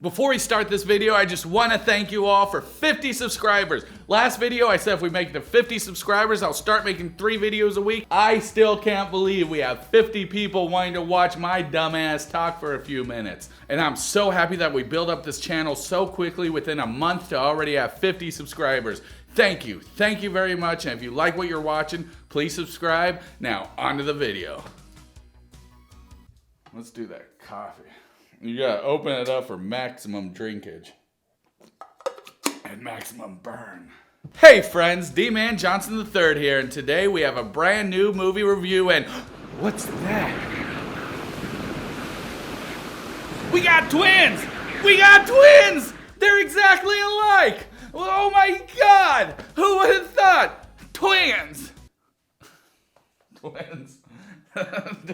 Before we start this video, I just want to thank you all for 50 subscribers. Last video, I said if we make it to 50 subscribers, I'll start making 3 videos a week. I still can't believe we have 50 people wanting to watch my dumbass talk for a few minutes. And I'm so happy that we built up this channel so quickly within a month to already have 50 subscribers. Thank you. Thank you very much. And if you like what you're watching, please subscribe. Now, on to the video. Let's do that coffee. You gotta open it up for maximum drinkage and maximum burn. Hey friends, Dee-Man Johnson III here, and today we have a brand new movie review, and what's that? We got twins! We got twins! They're exactly alike! Oh my god! Who would have thought? Twins! Twins.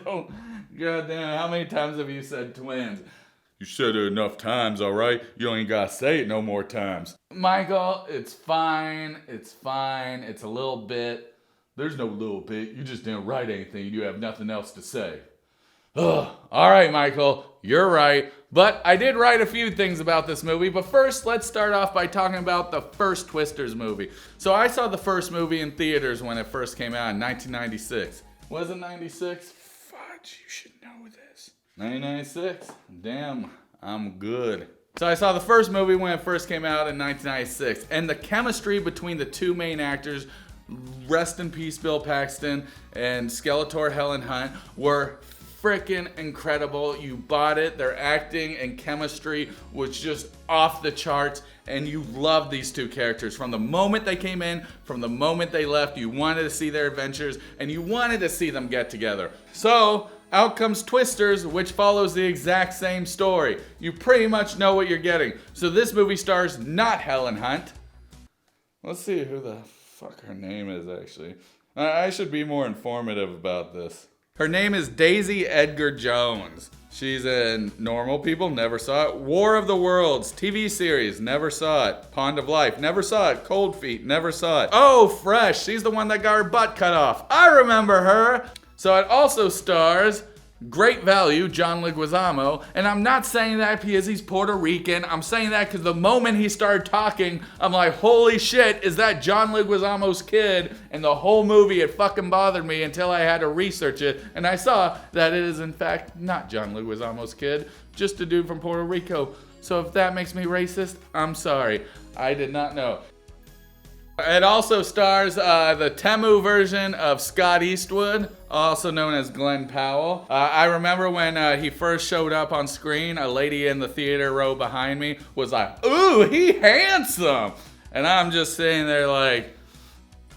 Don't. Goddamn, how many times have you said twins? You said it enough times, alright? You ain't gotta say it no more times. Michael, it's fine. It's fine. It's a little bit. There's no little bit. You just didn't write anything. You have nothing else to say. Ugh. Alright, Michael. You're right. But I did write a few things about this movie. But first, let's start off by talking about the first Twisters movie. So I saw the first movie in theaters when it first came out in 1996. Was it 96? Fudge, you should know this. 1996? Damn, I'm good. So I saw the first movie when it first came out in 1996. And the chemistry between the two main actors, rest in peace Bill Paxton and Skeletor Helen Hunt, were freaking incredible. You bought it. Their acting and chemistry was just off the charts, and you loved these two characters from the moment they came in, from the moment they left. You wanted to see their adventures, and you wanted to see them get together. So out comes Twisters, which follows the exact same story. You pretty much know what you're getting. So this movie stars not Helen Hunt. Let's see who the fuck her name is, actually. I should be more informative about this. Her name is Daisy Edgar Jones. She's in Normal People, never saw it. War of the Worlds, TV series, never saw it. Pond of Life, never saw it. Cold Feet, never saw it. Oh, Fresh, she's the one that got her butt cut off. I remember her. So it also stars great value John Leguizamo, and I'm not saying that because he's Puerto Rican. I'm saying that because the moment he started talking, I'm like, holy shit, is that John Leguizamo's kid? And the whole movie, it fucking bothered me until I had to research it, and I saw that it is in fact not John Leguizamo's kid, just a dude from Puerto Rico. So if that makes me racist, I'm sorry. I did not know. It also stars the Temu version of Scott Eastwood, also known as Glenn Powell. I remember when he first showed up on screen, a lady in the theater row behind me was like, ooh, he handsome. And I'm just sitting there like,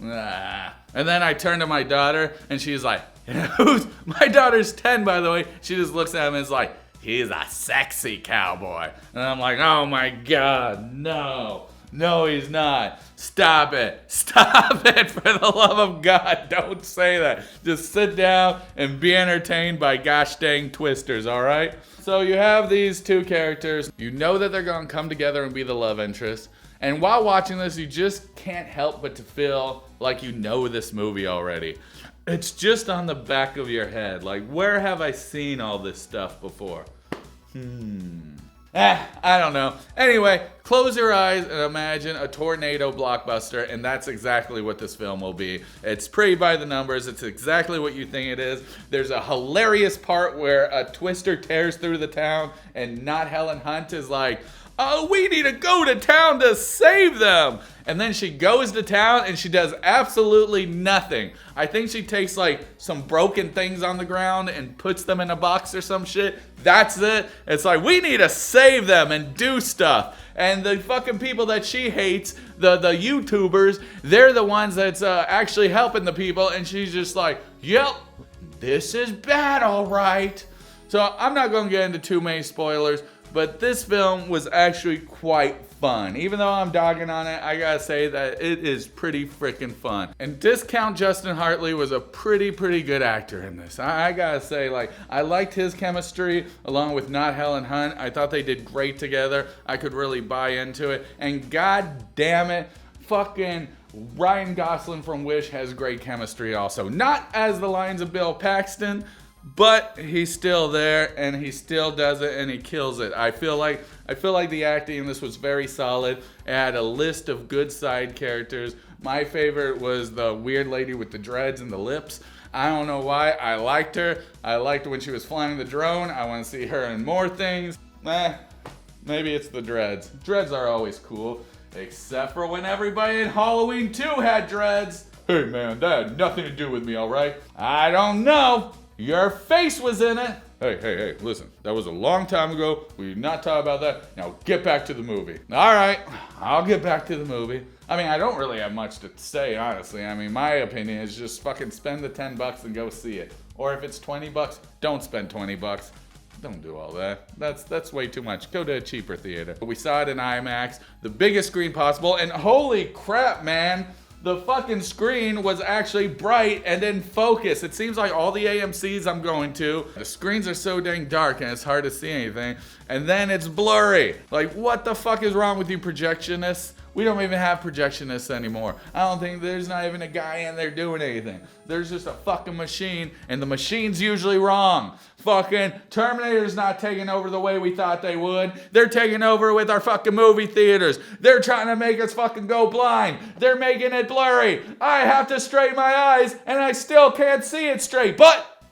ah. And then I turned to my daughter and she's like, my daughter's 10, by the way. She just looks at him and is like, he's a sexy cowboy. And I'm like, oh my God, no. No, he's not. Stop it. Stop it, for the love of God. Don't say that. Just sit down and be entertained by gosh dang Twisters, all right? So you have these two characters. You know that they're going to come together and be the love interest. And while watching this, you just can't help but to feel like you know this movie already. It's just on the back of your head. Like, where have I seen all this stuff before? I don't know. Anyway, close your eyes and imagine a tornado blockbuster, and that's exactly what this film will be. It's pretty by the numbers. It's exactly what you think it is. There's a hilarious part where a Twister tears through the town, and not Helen Hunt is like, oh, we need to go to town to save them. And then she goes to town and she does absolutely nothing. I think she takes like some broken things on the ground and puts them in a box or some shit. That's it. It's like, we need to save them and do stuff. And the fucking people that she hates, the YouTubers, they're the ones that's actually helping the people. And she's just like, yep, this is bad, all right. So I'm not going to get into too many spoilers, but this film was actually quite fun. Even though I'm dogging on it, I gotta say that it is pretty freaking fun. And discount Justin Hartley was a pretty good actor in this. I gotta say, like, I liked his chemistry along with not Helen Hunt. I thought they did great together. I could really buy into it. And god damn it, fucking Ryan Gosling from Wish has great chemistry also. Not as the lines of Bill Paxton, but he's still there and he still does it and he kills it. I feel like the acting in this was very solid. It had a list of good side characters. My favorite was the weird lady with the dreads and the lips. I don't know why. I liked her. I liked when she was flying the drone. I want to see her in more things. Maybe it's the dreads. Dreads are always cool, except for when everybody in Halloween 2 had dreads. Hey man, that had nothing to do with me, alright? I don't know. Your face was in it. Hey, listen. That was a long time ago. We did not talk about that. Now get back to the movie. Alright, I'll get back to the movie. I mean, I don't really have much to say, honestly. I mean, my opinion is just fucking spend the $10 and go see it. Or if it's $20, don't spend $20. Don't do all that. That's way too much. Go to a cheaper theater. We saw it in IMAX, the biggest screen possible, and holy crap, man. The fucking screen was actually bright and in focus. It seems like all the AMCs I'm going to, the screens are so dang dark and it's hard to see anything. And then it's blurry. Like, what the fuck is wrong with you projectionists? We don't even have projectionists anymore. I don't think there's not even a guy in there doing anything. There's just a fucking machine, and the machine's usually wrong. Fucking Terminator's not taking over the way we thought they would. They're taking over with our fucking movie theaters. They're trying to make us fucking go blind. They're making it blurry. I have to straighten my eyes, and I still can't see it straight. But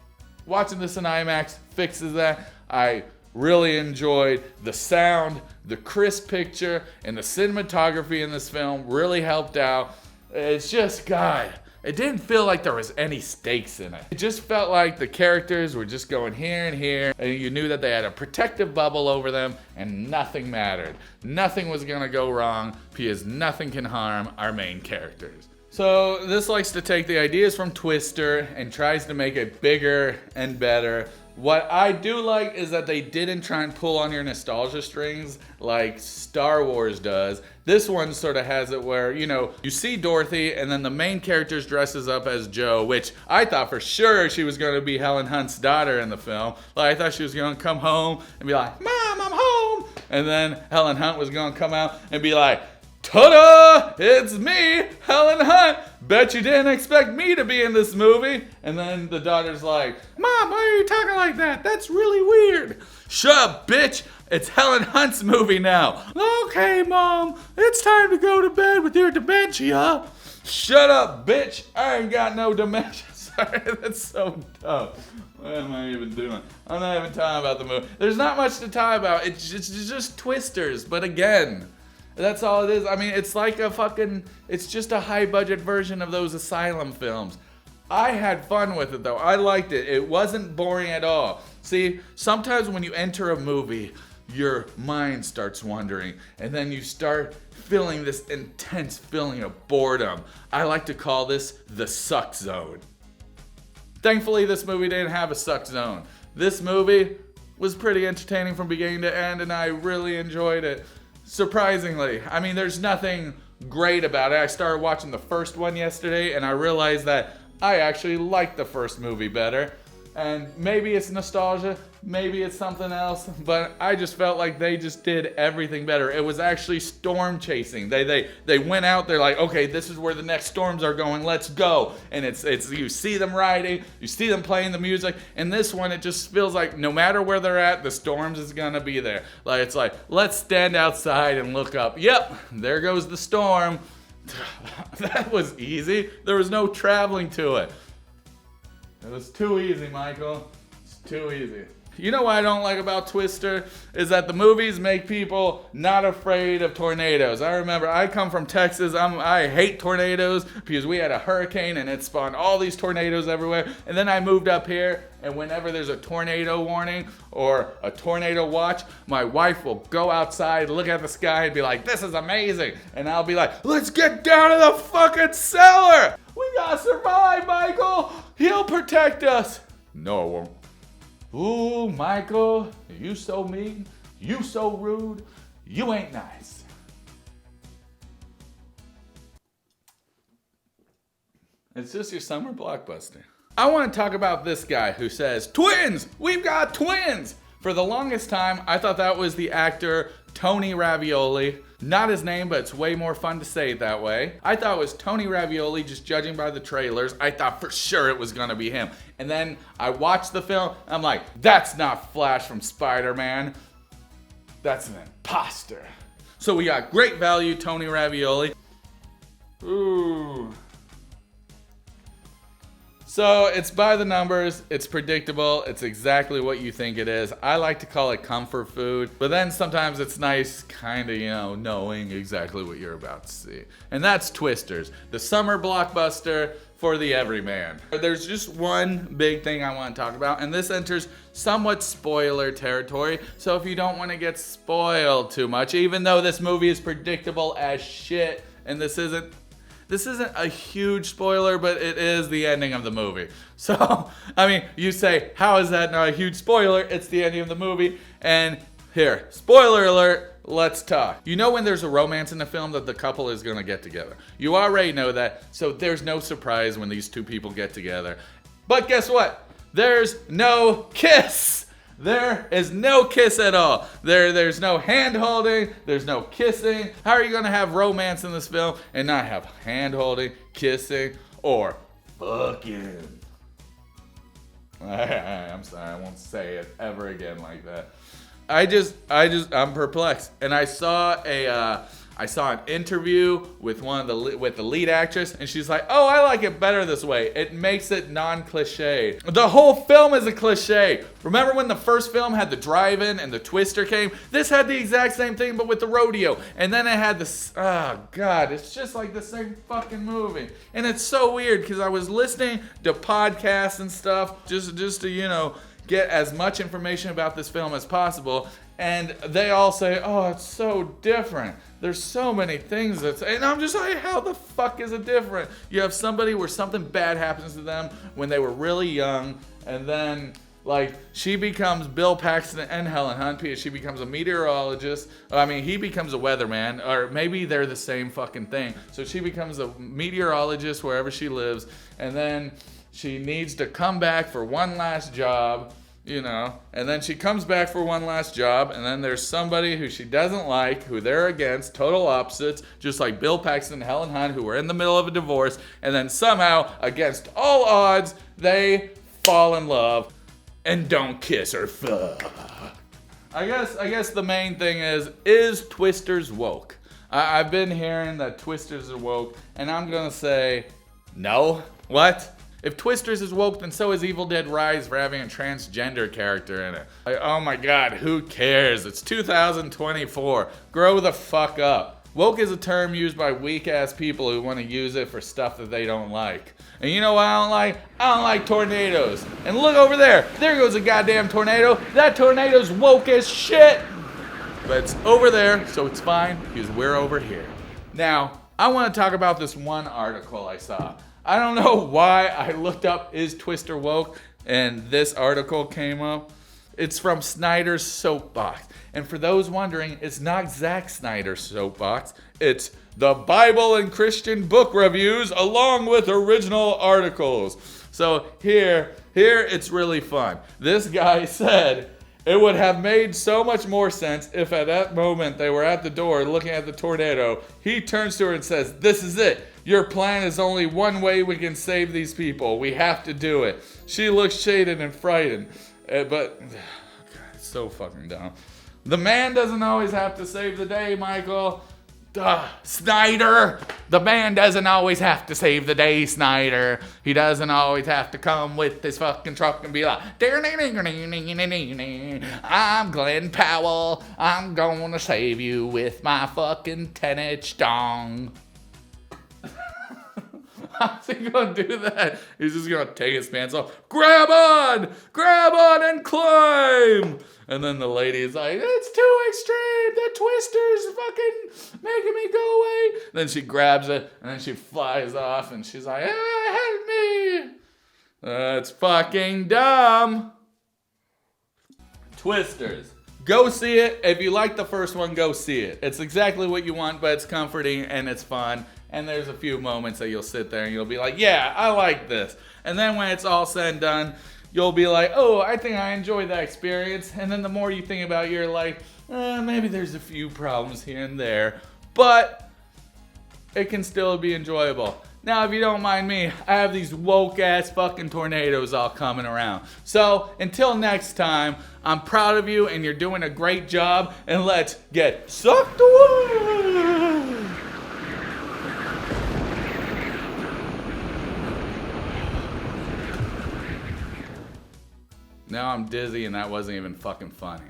watching this in IMAX fixes that. I really enjoyed the sound, the crisp picture, and the cinematography in this film really helped out. It's just, God, it didn't feel like there was any stakes in it. It just felt like the characters were just going here and here, and you knew that they had a protective bubble over them, and nothing mattered. Nothing was gonna go wrong, because nothing can harm our main characters. So this likes to take the ideas from Twister and tries to make it bigger and better. What I do like is that they didn't try and pull on your nostalgia strings like Star Wars does. This one sort of has it where, you know, you see Dorothy and then the main character dresses up as Jo, which I thought for sure she was going to be Helen Hunt's daughter in the film. Like, I thought she was going to come home and be like, Mom, I'm home! And then Helen Hunt was going to come out and be like, ta-da! It's me, Helen Hunt! Bet you didn't expect me to be in this movie. And then the daughter's like, Mom, why are you talking like that? That's really weird. Shut up, bitch. It's Helen Hunt's movie now. Okay, Mom. It's time to go to bed with your dementia. Shut up, bitch. I ain't got no dementia. Sorry, that's so dumb. What am I even doing? I'm not even talking about the movie. There's not much to talk about. It's just Twisters. But again, that's all it is. I mean, it's like it's just a high budget version of those Asylum films. I had fun with it though. I liked it. It wasn't boring at all. See, sometimes when you enter a movie, your mind starts wandering and then you start feeling this intense feeling of boredom. I like to call this the suck zone. Thankfully, this movie didn't have a suck zone. This movie was pretty entertaining from beginning to end and I really enjoyed it. Surprisingly, I mean, there's nothing great about it. I started watching the first one yesterday and I realized that I actually liked the first movie better. And maybe it's nostalgia, maybe it's something else, but I just felt like they just did everything better. It was actually storm chasing. They went out, they're like, okay, this is where the next storms are going, let's go. And it's you see them riding, you see them playing the music, and this one, it just feels like no matter where they're at, the storms is gonna be there. Like, it's like, let's stand outside and look up. Yep, there goes the storm. That was easy. There was no traveling to it. It was too easy, Michael. It's too easy. You know what I don't like about Twister is that the movies make people not afraid of tornadoes. I remember I come from Texas. I hate tornadoes because we had a hurricane and it spawned all these tornadoes everywhere. And then I moved up here and whenever there's a tornado warning or a tornado watch, my wife will go outside, look at the sky and be like, this is amazing. And I'll be like, let's get down to the fucking cellar. We gotta survive, Michael. He'll protect us. No, I won't. Ooh, Michael, you so mean, you so rude, you ain't nice. It's just your summer blockbuster. I want to talk about this guy who says, twins, we've got twins. For the longest time, I thought that was the actor Tony Ravioli. Not his name, but it's way more fun to say it that way. I thought it was Tony Ravioli, just judging by the trailers. I thought for sure it was gonna be him. And then I watched the film, I'm like, that's not Flash from Spider-Man. That's an imposter. So we got great value, Tony Ravioli. Ooh. So it's by the numbers, it's predictable, it's exactly what you think it is. I like to call it comfort food, but then sometimes it's nice kind of, knowing exactly what you're about to see. And that's Twisters, the summer blockbuster for the everyman. There's just one big thing I want to talk about, and this enters somewhat spoiler territory, so if you don't want to get spoiled too much, even though this movie is predictable as shit, and this isn't a huge spoiler, but it is the ending of the movie. So, I mean, you say, how is that not a huge spoiler? It's the ending of the movie. And here, spoiler alert, let's talk. You know when there's a romance in the film that the couple is going to get together. You already know that, so there's no surprise when these two people get together. But guess what? There's no kiss! There is no kiss at all. There's no hand holding. There's no kissing. How are you going to have romance in this film and not have hand holding, kissing, or fucking? I'm sorry, I won't say it ever again like that. I'm perplexed. And I saw an interview with with the lead actress, and she's like, "Oh, I like it better this way. It makes it non-cliche." The whole film is a cliche. Remember when the first film had the drive-in and the twister came? This had the exact same thing, but with the rodeo. And then it had this. Oh God, it's just like the same fucking movie. And it's so weird because I was listening to podcasts and stuff just to get as much information about this film as possible, and they all say, oh, it's so different. There's so many things and I'm just like, how the fuck is it different? You have somebody where something bad happens to them when they were really young, and then she becomes Bill Paxton and Helen Hunt. She becomes a meteorologist. He becomes a weatherman, or maybe they're the same fucking thing. So she becomes a meteorologist wherever she lives, and then she needs to come back for one last job, and then she comes back for one last job, and then there's somebody who she doesn't like, who they're against, total opposites, just like Bill Paxton and Helen Hunt, who were in the middle of a divorce, and then somehow, against all odds, they fall in love and don't kiss or fuck. I guess the main thing is Twisters woke? I've been hearing that Twisters are woke, and I'm gonna say, no. What? If Twisters is woke, then so is Evil Dead Rise for having a transgender character in it. Oh my God, who cares? It's 2024. Grow the fuck up. Woke is a term used by weak-ass people who want to use it for stuff that they don't like. And you know what I don't like? I don't like tornadoes. And look over there. There goes a goddamn tornado. That tornado's woke as shit. But it's over there, so it's fine, because we're over here. Now, I want to talk about this one article I saw. I don't know why I looked up, is Twister woke? And this article came up. It's from Snyder's Soapbox. And for those wondering, it's not Zack Snyder's Soapbox. It's the Bible and Christian book reviews along with original articles. So here it's really fun. This guy said, it would have made so much more sense if at that moment they were at the door looking at the tornado. He turns to her and says, "This is it. Your plan is only one way we can save these people. We have to do it." She looks shaded and frightened. But, God, it's so fucking dumb. The man doesn't always have to save the day, Michael. Snyder! The man doesn't always have to save the day, Snyder. He doesn't always have to come with his fucking truck and be like, I'm Glenn Powell. I'm gonna save you with my fucking 10-inch dong. How's he gonna do that? He's just gonna take his pants off. Grab on and climb. And then the lady's like, it's too extreme. The Twister's fucking making me go away. Then she grabs it and then she flies off and she's like, help me. That's fucking dumb. Twisters. Go see it. If you like the first one, go see it. It's exactly what you want, but it's comforting and it's fun. And there's a few moments that you'll sit there and you'll be like, yeah, I like this. And then when it's all said and done, you'll be like, oh, I think I enjoyed that experience. And then the more you think about it, you're like, Maybe there's a few problems here and there, but it can still be enjoyable. Now, if you don't mind me, I have these woke ass fucking tornadoes all coming around. So, until next time, I'm proud of you and you're doing a great job, and let's get sucked away! Now I'm dizzy and that wasn't even fucking funny.